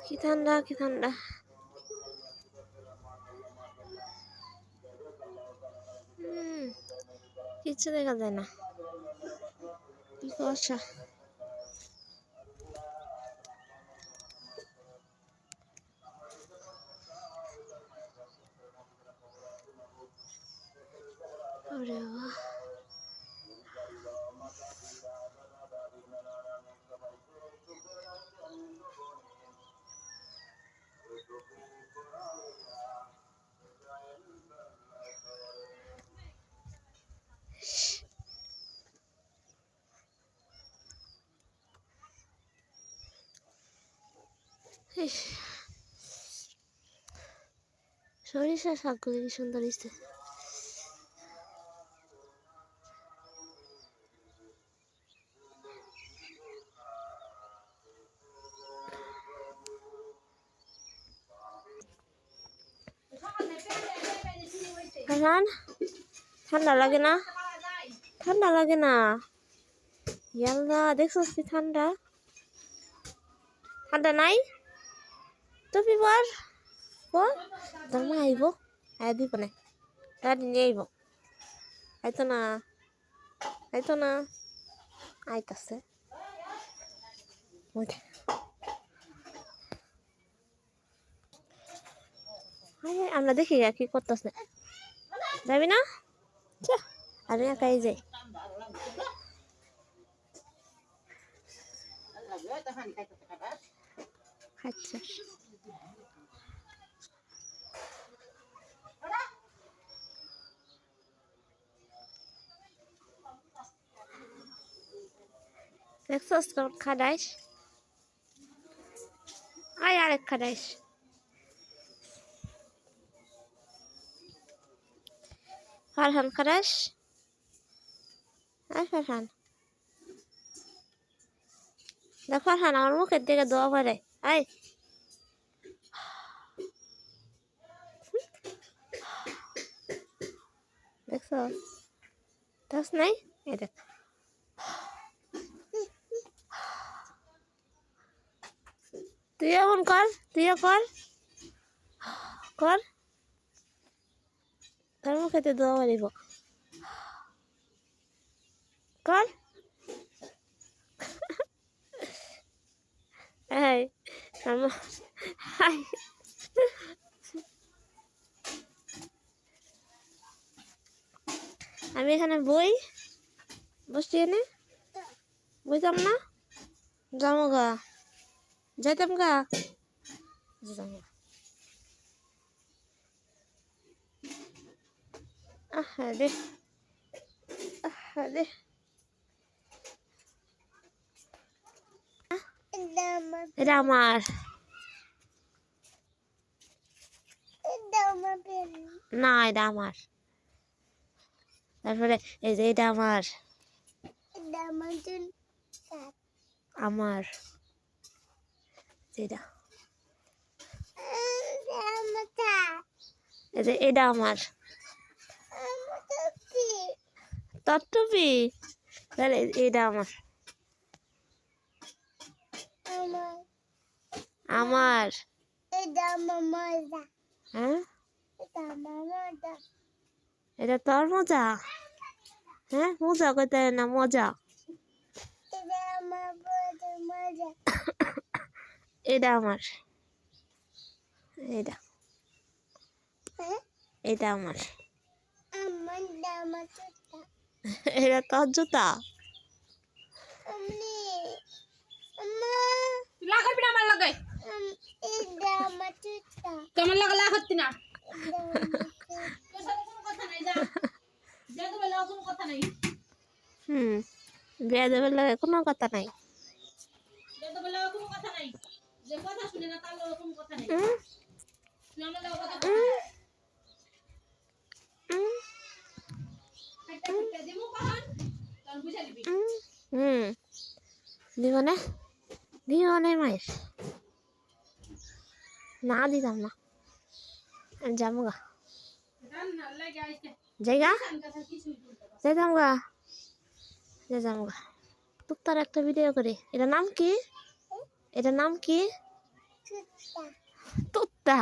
কি ঠান্ডা কি ঠান্ডা। কিচ্ছু দেখা যায় না, কি কুয়াশা। ওরে বাবা, সরিষা শাকগুলো কি সুন্দর হয়েছে। ঠান্ডা লাগে না, ঠান্ডা লাগে না। ইয়াল্লা দেখছস কি ঠান্ডা, ঠান্ডা নাই। টুপি পর, পর তোর মা আইব, আয় দিব না, গাড়ি নিয়ে আইব। আইতো না, আইতো না, আইতাছে। আমরা দেখি কি করতেছে, যাবি না? আমি একাই যাই। আচ্ছা দেখছস কেমন খাদাইস, আয় আরেক খাদাইস। ফারহান খাদাস, আয় ফারহান, দেখ ফারহান আমার মুখের দিকে দোয়া করে। আয় দেখছস, দেখছ নাই? এই দেখ, তুই এখন কর, তুইও কর, কর, তোর মুখেতে দোয়া মারিব, কর। এই আমি এখানে বই বসছি, এনে বুঝতাম না, যাবো গা, যাইতাম গা, যাবো। আরে আরে এটা আমার না, এটা আমার। তারপরে এই যে এটা আমার, আমার এটা, এই যে এটা আমার, তোর টুপি, তাহলে এটা আমার, আমার হ্যাঁ, এটা তোর মজা। হ্যাঁ মজা করতে না, মজা এটা আমার, এটা এটা আমার, এটা তোর জুতা। বিয়ে দেবের লাগে কোনো কথা নাই। দিবনে দিবনে মায়ের না দিতাম না, যাবো গা, যাইগা যাইতাম গা, যাবো গা। তোর একটা ভিডিও করি, এটার নাম কি, এটার নাম কি? তোতা